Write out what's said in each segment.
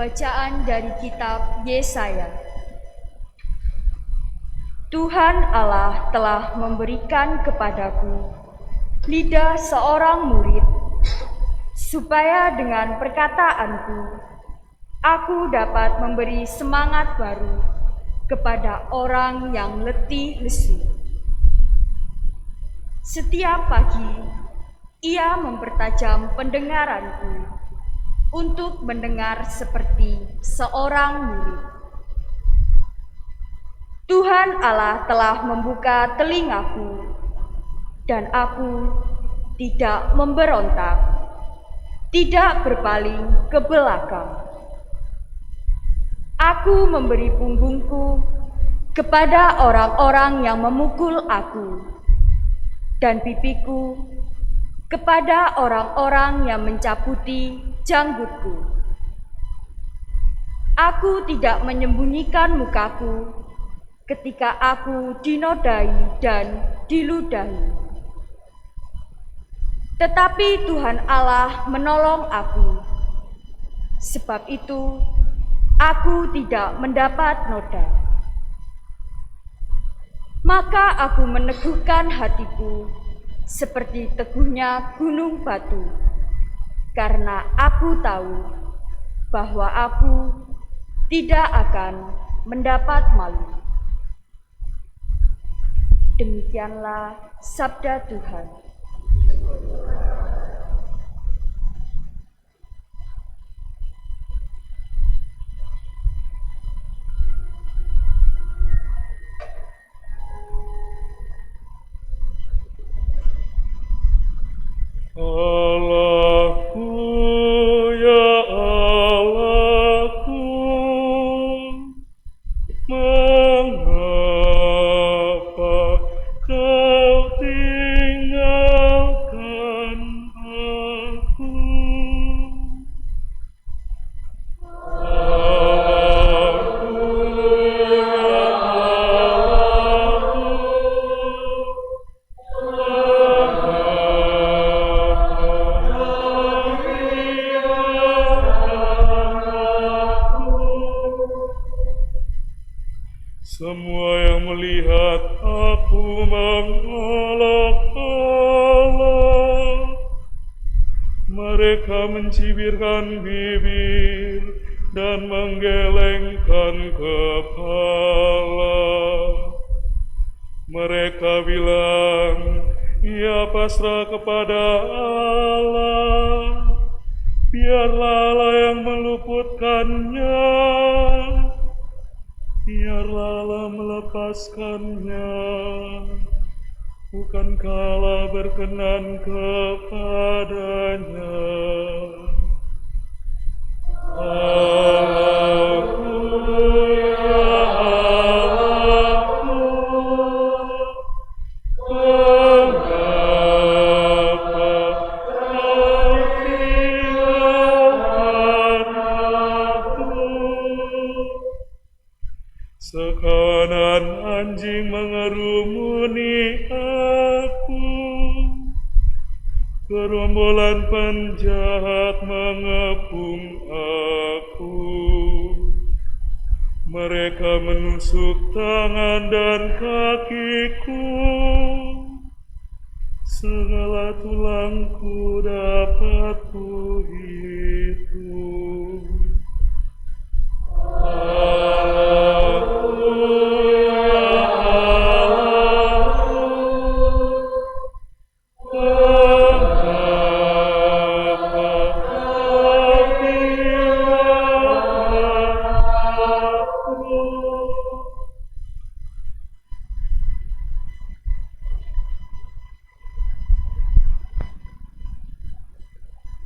Bacaan dari kitab Yesaya. Tuhan Allah telah memberikan kepadaku lidah seorang murid, supaya dengan perkataanku aku dapat memberi semangat baru kepada orang yang letih lesu. Setiap pagi ia mempertajam pendengaranku untuk mendengar seperti seorang murid. Tuhan Allah telah membuka telingaku, dan aku tidak memberontak, tidak berpaling ke belakang. Aku memberi punggungku kepada orang-orang yang memukul aku, dan pipiku kepada orang-orang yang mencabuti janggutku. Aku tidak menyembunyikan mukaku ketika aku dinodai dan diludahi. Tetapi Tuhan Allah menolong aku. Sebab itu aku tidak mendapat noda. Maka aku meneguhkan hatiku seperti teguhnya gunung batu, karena aku tahu bahwa aku tidak akan mendapat malu. Demikianlah sabda Tuhan. Allahku, ya Allahku, mengapa kau tinggalkan aku? Semua yang melihat aku mengolok-olok, mereka mencibirkan bibir dan menggelengkan kepala. Mereka bilang, ia pasrah kepada Allah, biarlah Allah yang meluputkannya. Biarlah Allah melepaskannya, bukankah Allah berkenan kepadanya. Allahku, ya Allahku, mengapa kau tinggalkan aku? Sekanan anjing mengerumuni aku, gerombolan penjahat mengepung aku. Mereka menusuk tangan dan kakiku, segala tulangku dapat kuhitung.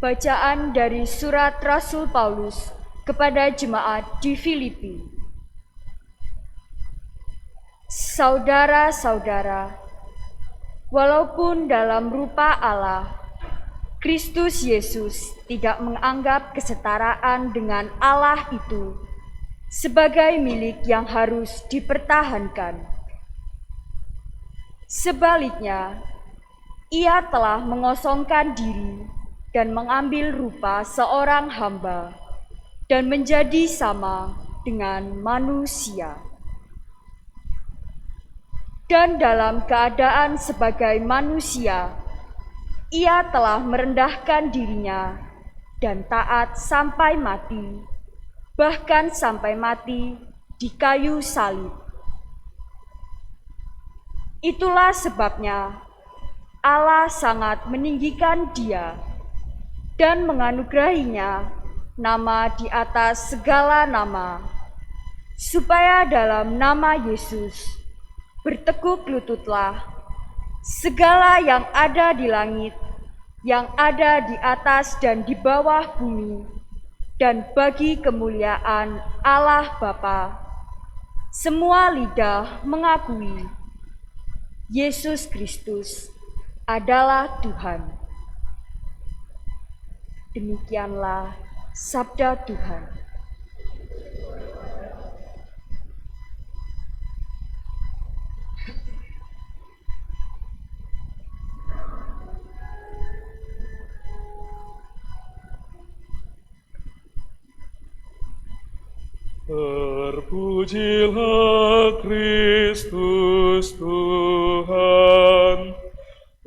Bacaan dari surat Rasul Paulus kepada jemaat di Filipi. Saudara-saudara, walaupun dalam rupa Allah, Kristus Yesus tidak menganggap kesetaraan dengan Allah itu sebagai milik yang harus dipertahankan. Sebaliknya, ia telah mengosongkan diri dan mengambil rupa seorang hamba, dan menjadi sama dengan manusia. Dan dalam keadaan sebagai manusia, ia telah merendahkan dirinya dan taat sampai mati, bahkan sampai mati di kayu salib. Itulah sebabnya Allah sangat meninggikan dia dan menganugerahinya nama di atas segala nama, supaya dalam nama Yesus bertekuk lututlah segala yang ada di langit, yang ada di atas dan di bawah bumi, dan bagi kemuliaan Allah Bapa, semua lidah mengakui Yesus Kristus adalah Tuhan. Demikianlah sabda Tuhan. Terpujilah Kristus Tuhan,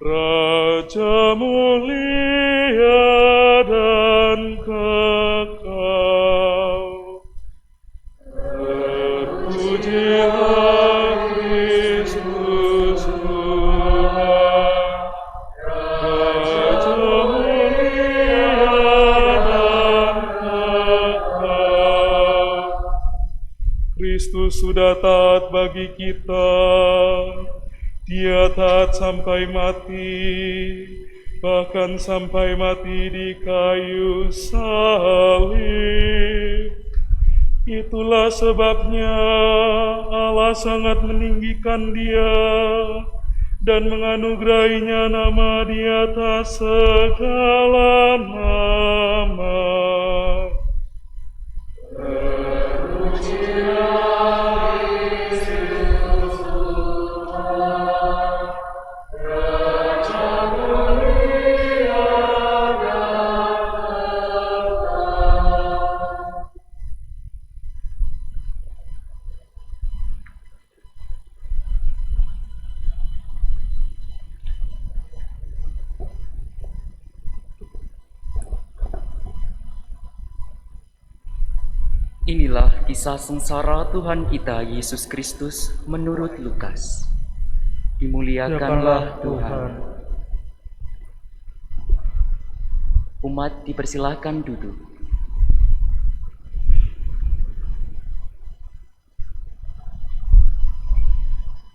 Raja mulia dan kekal. Terpujilah Kristus Tuhan, Raja mulia dan kekal. Kristus sudah taat bagi kita. Dia taat sampai mati, bahkan sampai mati di kayu salib. Itulah sebabnya Allah sangat meninggikan dia dan menganugerahinya nama di atas segala nama. Inilah kisah sengsara Tuhan kita Yesus Kristus menurut Lukas. Dimuliakanlah Tuhan. Umat dipersilahkan duduk.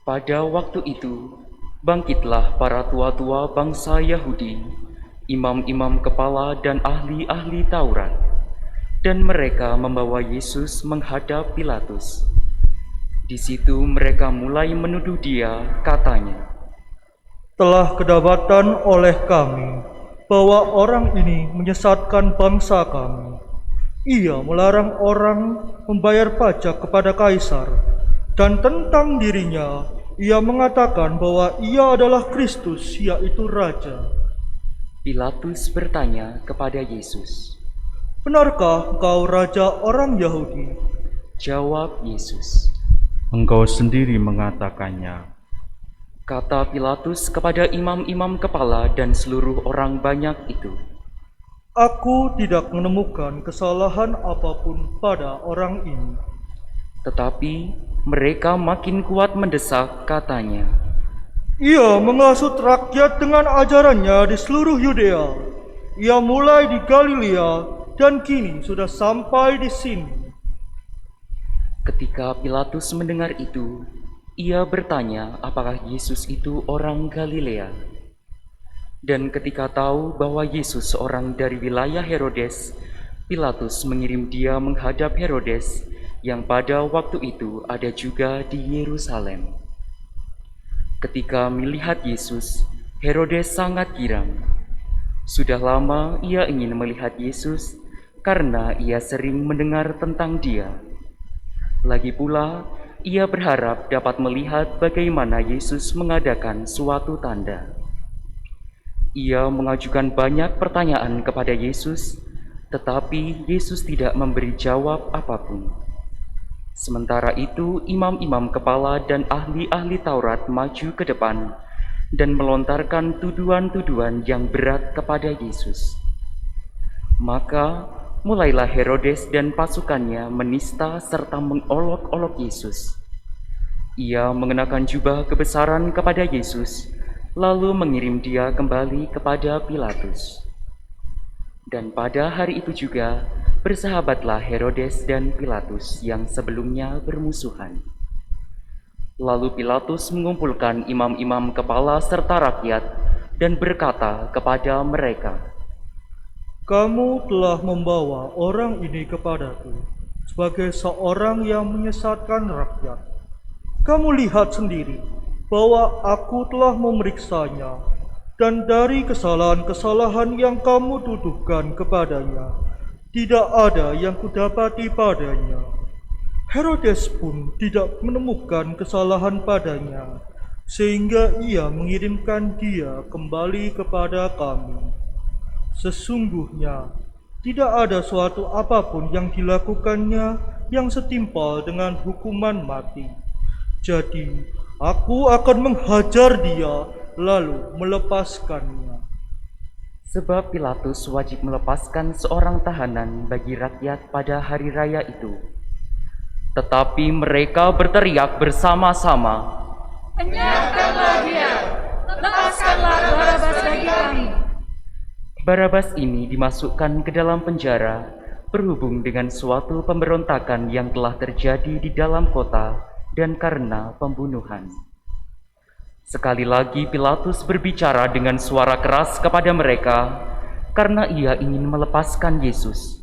Pada waktu itu, bangkitlah para tua-tua bangsa Yahudi, imam-imam kepala dan ahli-ahli Taurat, dan mereka membawa Yesus menghadap Pilatus. Di situ mereka mulai menuduh dia, katanya, "Telah kedapatan oleh kami bahwa orang ini menyesatkan bangsa kami. Ia melarang orang membayar pajak kepada Kaisar, dan tentang dirinya ia mengatakan bahwa ia adalah Kristus, yaitu Raja." Pilatus bertanya kepada Yesus, "Benarkah engkau Raja orang Yahudi?" Jawab Yesus, "Engkau sendiri mengatakannya." Kata Pilatus kepada imam-imam kepala dan seluruh orang banyak itu, "Aku tidak menemukan kesalahan apapun pada orang ini." Tetapi mereka makin kuat mendesak, katanya, "Ia menghasut rakyat dengan ajarannya di seluruh Yudea. Ia mulai di Galilea dan kini sudah sampai di sini." Ketika Pilatus mendengar itu, ia bertanya apakah Yesus itu orang Galilea. Dan ketika tahu bahwa Yesus seorang dari wilayah Herodes, Pilatus mengirim dia menghadap Herodes, yang pada waktu itu ada juga di Yerusalem. Ketika melihat Yesus, Herodes sangat girang. Sudah lama ia ingin melihat Yesus karena ia sering mendengar tentang dia. Lagi pula, ia berharap dapat melihat bagaimana Yesus mengadakan suatu tanda. Ia mengajukan banyak pertanyaan kepada Yesus, Tetapi Yesus tidak memberi jawab apapun. Sementara itu, imam-imam kepala dan ahli-ahli Taurat maju ke depan dan melontarkan tuduhan-tuduhan yang berat kepada Yesus. Maka mulailah Herodes dan pasukannya menista serta mengolok-olok Yesus. Ia mengenakan jubah kebesaran kepada Yesus, lalu mengirim dia kembali kepada Pilatus. Dan pada hari itu juga bersahabatlah Herodes dan Pilatus yang sebelumnya bermusuhan. Lalu Pilatus mengumpulkan imam-imam kepala serta rakyat dan berkata kepada mereka, "Kamu telah membawa orang ini kepadaku sebagai seorang yang menyesatkan rakyat. Kamu lihat sendiri bahwa aku telah memeriksanya, dan dari kesalahan-kesalahan yang kamu tuduhkan kepadanya, tidak ada yang kudapati padanya. Herodes pun tidak menemukan kesalahan padanya, sehingga ia mengirimkan dia kembali kepada kami. Sesungguhnya, tidak ada suatu apapun yang dilakukannya yang setimpal dengan hukuman mati. Jadi, aku akan menghajar dia lalu melepaskannya." sebab Pilatus wajib melepaskan seorang tahanan bagi rakyat pada hari raya itu. Tetapi mereka berteriak bersama-sama, Enyahkanlah dia, lepaskanlah Barabas bagi kami. Barabas ini dimasukkan ke dalam penjara berhubung dengan suatu pemberontakan yang telah terjadi di dalam kota dan karena pembunuhan. Sekali lagi Pilatus berbicara dengan suara keras kepada mereka karena ia ingin melepaskan Yesus.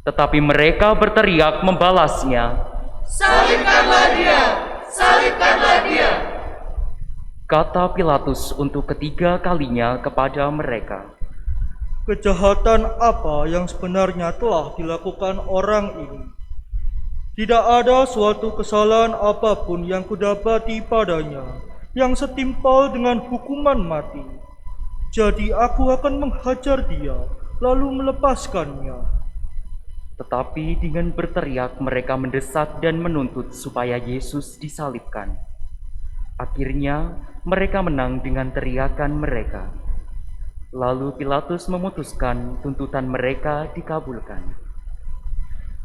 Tetapi mereka berteriak membalasnya, Salibkanlah dia, salibkanlah dia. kata Pilatus untuk ketiga kalinya kepada mereka. Kejahatan apa yang sebenarnya telah dilakukan orang ini? Tidak ada suatu kesalahan apapun yang kudapati padanya yang setimpal dengan hukuman mati. Jadi aku akan menghajar dia, lalu melepaskannya. Tetapi dengan berteriak mereka mendesak dan menuntut supaya Yesus disalibkan. Akhirnya mereka menang dengan teriakan mereka. Lalu Pilatus memutuskan tuntutan mereka dikabulkan.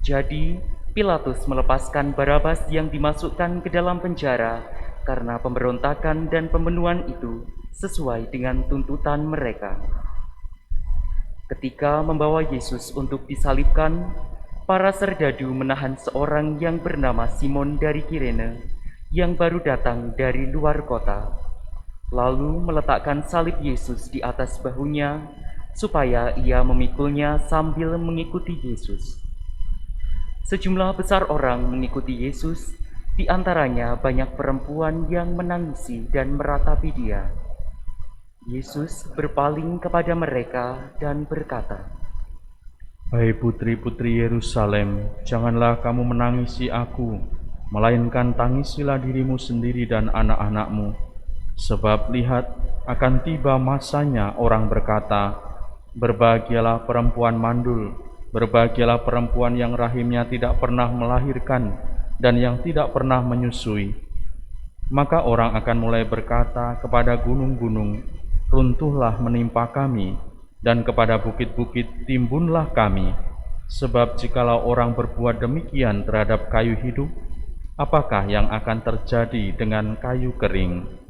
Jadi Pilatus melepaskan Barabas yang dimasukkan ke dalam penjara karena pemberontakan dan pembunuhan itu sesuai dengan tuntutan mereka. Ketika membawa Yesus untuk disalibkan, para serdadu menahan seorang yang bernama Simon dari Kirene yang baru datang dari luar kota, lalu meletakkan salib Yesus di atas bahunya supaya ia memikulnya sambil mengikuti Yesus. Sejumlah besar orang mengikuti Yesus, di antaranya banyak perempuan yang menangisi dan meratapi dia. Yesus berpaling kepada mereka dan berkata, Hai putri-putri Yerusalem, janganlah kamu menangisi aku, melainkan tangisilah dirimu sendiri dan anak-anakmu. Sebab lihat, akan tiba masanya orang berkata, berbahagialah perempuan mandul, berbahagialah perempuan yang rahimnya tidak pernah melahirkan dan yang tidak pernah menyusui. Maka orang akan mulai berkata kepada gunung-gunung, runtuhlah menimpa kami, dan kepada bukit-bukit timbunlah kami. Sebab jikalau orang berbuat demikian terhadap kayu hidup, apakah yang akan terjadi dengan kayu kering?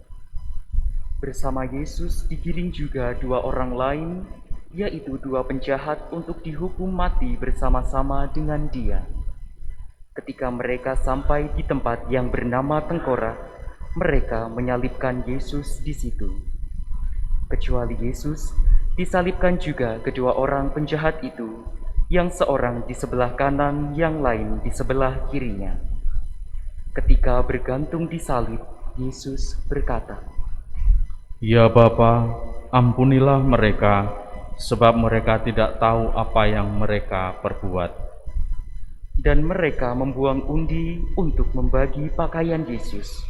bersama Yesus digiring juga dua orang lain, yaitu dua penjahat untuk dihukum mati bersama-sama dengan dia. Ketika mereka sampai di tempat yang bernama Tengkorak, mereka menyalibkan Yesus di situ. Kecuali Yesus, disalibkan juga kedua orang penjahat itu, yang seorang di sebelah kanan, yang lain di sebelah kirinya. Ketika bergantung di salib, Yesus berkata, Ya Bapa, ampunilah mereka, sebab mereka tidak tahu apa yang mereka perbuat. Dan mereka membuang undi untuk membagi pakaian Yesus.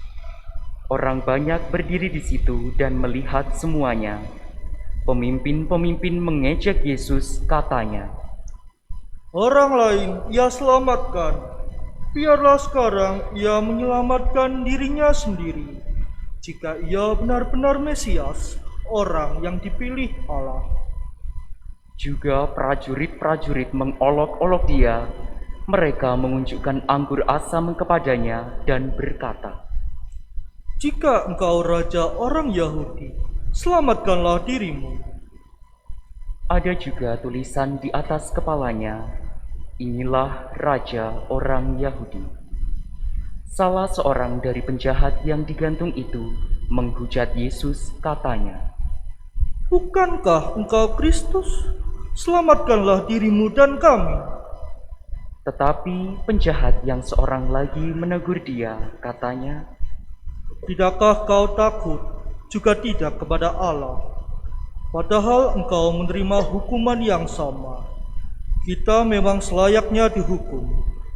Orang banyak berdiri di situ dan melihat semuanya. Pemimpin-pemimpin mengejek Yesus, katanya, Orang lain ia selamatkan. Biarlah sekarang ia menyelamatkan dirinya sendiri. Jika ia benar-benar Mesias, orang yang dipilih Allah. Juga prajurit-prajurit mengolok-olok dia. Mereka mengunjukkan anggur asam kepadanya dan berkata, Jika engkau raja orang Yahudi, selamatkanlah dirimu. ada juga tulisan di atas kepalanya, inilah raja orang Yahudi. Salah seorang dari penjahat yang digantung itu menghujat Yesus, katanya, Bukankah engkau Kristus? Selamatkanlah dirimu dan kami. Tetapi penjahat yang seorang lagi menegur dia, katanya, Tidakkah kau takut juga tidak kepada Allah? Padahal engkau menerima hukuman yang sama. Kita memang selayaknya dihukum,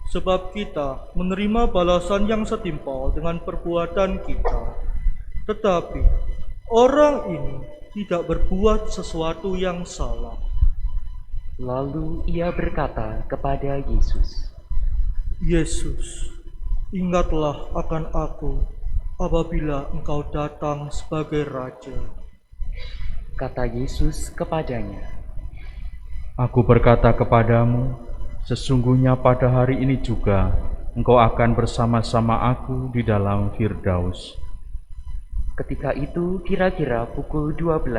sebab kita menerima balasan yang setimpal dengan perbuatan kita. Tetapi orang ini tidak berbuat sesuatu yang salah. Lalu ia berkata kepada Yesus, Yesus, ingatlah akan aku apabila engkau datang sebagai Raja. kata Yesus kepadanya, Aku berkata kepadamu, sesungguhnya pada hari ini juga engkau akan bersama-sama aku di dalam Firdaus. ketika itu kira-kira pukul 12,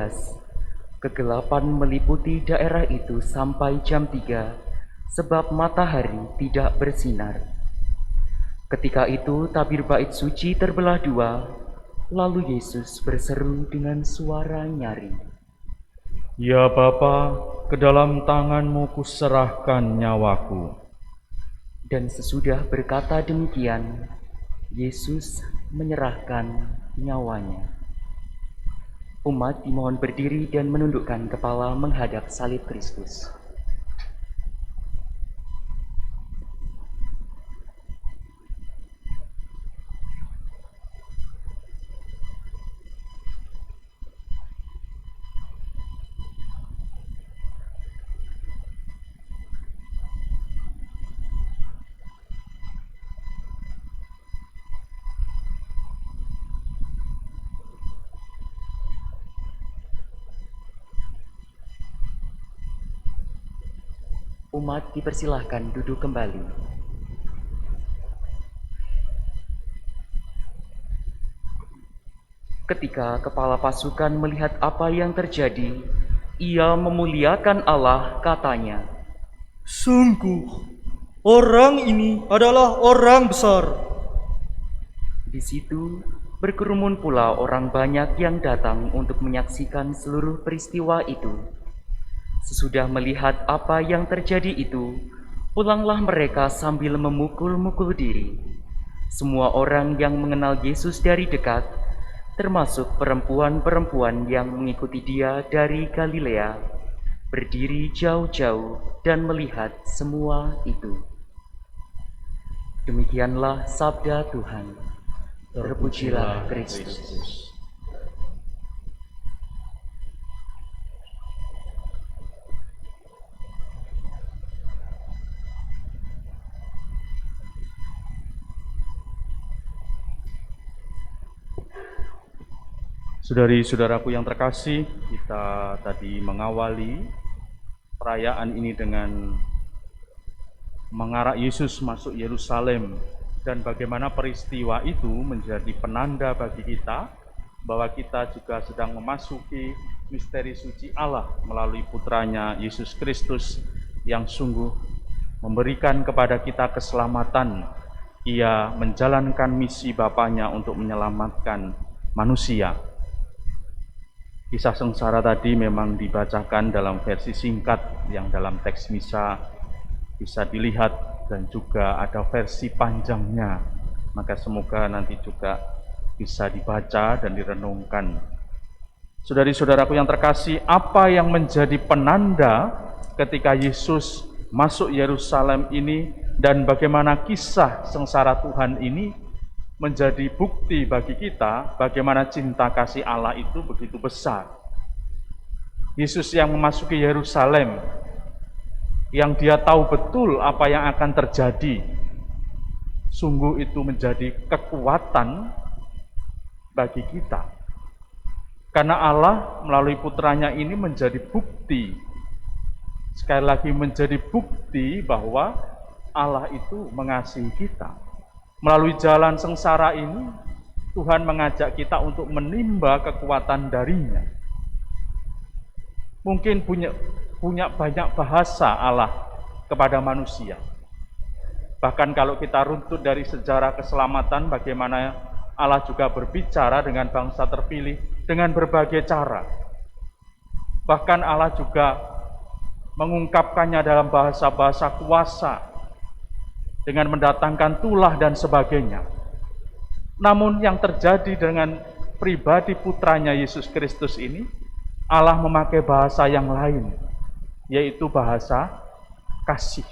kegelapan meliputi daerah itu sampai jam 3, sebab matahari tidak bersinar. Ketika itu tabir bait suci terbelah dua, lalu Yesus berseru dengan suara nyaring, Ya Bapa, ke dalam tangan-Mu kuserahkan nyawaku. dan sesudah berkata demikian, Yesus menyerahkan nyawanya. Umat dimohon berdiri dan menundukkan kepala menghadap salib Kristus. Umat dipersilahkan duduk kembali. Ketika kepala pasukan melihat apa yang terjadi, ia memuliakan Allah, katanya, Sungguh, orang ini adalah orang besar. Di situ berkerumun pula orang banyak yang datang untuk menyaksikan seluruh peristiwa itu. Sesudah melihat apa yang terjadi itu, pulanglah mereka sambil memukul-mukul diri. Semua orang yang mengenal Yesus dari dekat, termasuk perempuan-perempuan yang mengikuti dia dari Galilea, berdiri jauh-jauh dan melihat semua itu. Demikianlah sabda Tuhan. Terpujilah Kristus. Saudari-saudaraku yang terkasih, kita tadi mengawali perayaan ini dengan mengarak Yesus masuk Yerusalem, dan bagaimana peristiwa itu menjadi penanda bagi kita bahwa kita juga sedang memasuki misteri suci Allah melalui putranya Yesus Kristus yang sungguh memberikan kepada kita keselamatan. Ia menjalankan misi Bapaknya untuk menyelamatkan manusia. Kisah sengsara tadi memang dibacakan dalam versi singkat yang dalam teks misa bisa dilihat, dan juga ada versi panjangnya. Maka semoga nanti juga bisa dibaca dan direnungkan. Saudari-saudaraku yang terkasih, apa yang menjadi penanda ketika Yesus masuk Yerusalem ini, dan bagaimana kisah sengsara Tuhan ini menjadi bukti bagi kita bagaimana cinta kasih Allah itu begitu besar. Yesus yang memasuki Yerusalem yang dia tahu betul apa yang akan terjadi. Sungguh itu menjadi kekuatan bagi kita. Karena Allah melalui putranya ini menjadi bukti, sekali lagi menjadi bukti bahwa Allah itu mengasihi kita. Melalui jalan sengsara ini, Tuhan mengajak kita untuk menimba kekuatan darinya. Mungkin punya banyak bahasa Allah kepada manusia. Bahkan kalau kita runtut dari sejarah keselamatan, bagaimana Allah juga berbicara dengan bangsa terpilih dengan berbagai cara. Bahkan Allah juga mengungkapkannya dalam bahasa-bahasa kuasa, dengan mendatangkan tulah dan sebagainya. Namun yang terjadi dengan pribadi putranya Yesus Kristus ini, Allah memakai bahasa yang lain, yaitu bahasa kasih.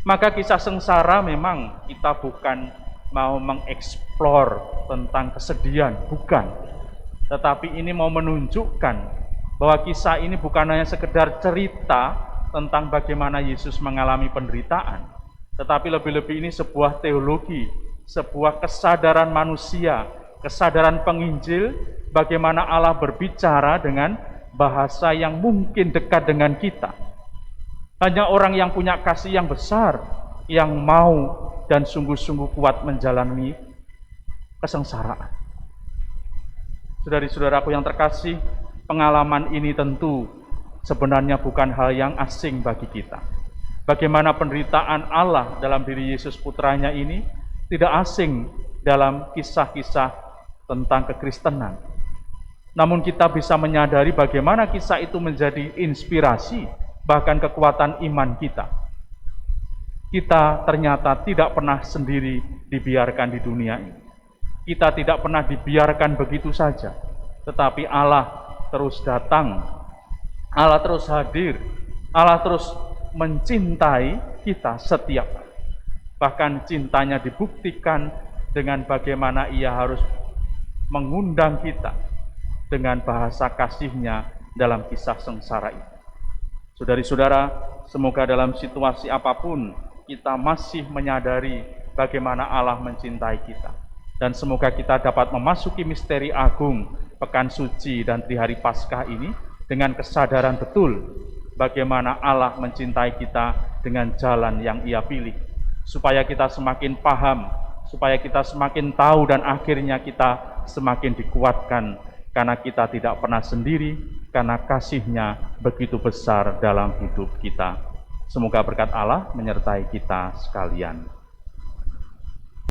Maka kisah sengsara memang kita bukan mau mengeksplor tentang kesedihan, bukan. Tetapi ini mau menunjukkan bahwa kisah ini bukan hanya sekedar cerita tentang bagaimana Yesus mengalami penderitaan, tetapi lebih-lebih ini sebuah teologi, sebuah kesadaran manusia, kesadaran penginjil, bagaimana Allah berbicara dengan bahasa yang mungkin dekat dengan kita. Hanya orang yang punya kasih yang besar, yang mau dan sungguh-sungguh kuat menjalani kesengsaraan. Saudari-saudaraku yang terkasih, pengalaman ini tentu sebenarnya bukan hal yang asing bagi kita. Bagaimana penderitaan Allah dalam diri Yesus putranya ini tidak asing dalam kisah-kisah tentang kekristenan. Namun kita bisa menyadari bagaimana kisah itu menjadi inspirasi, bahkan kekuatan iman kita. Kita ternyata tidak pernah sendiri dibiarkan di dunia ini. Kita tidak pernah dibiarkan begitu saja, tetapi Allah terus datang, Allah terus hadir, Allah terus mencintai kita setiap hari. Bahkan cintanya dibuktikan dengan bagaimana ia harus mengundang kita dengan bahasa kasihnya dalam kisah sengsara itu. Saudari-saudara, semoga dalam situasi apapun kita masih menyadari bagaimana Allah mencintai kita. Dan semoga kita dapat memasuki misteri agung Pekan Suci dan Trihari Paskah ini dengan kesadaran betul bagaimana Allah mencintai kita dengan jalan yang Ia pilih. Supaya kita semakin paham, supaya kita semakin tahu dan akhirnya kita semakin dikuatkan karena kita tidak pernah sendiri, karena kasih-Nya begitu besar dalam hidup kita. Semoga berkat Allah menyertai kita sekalian.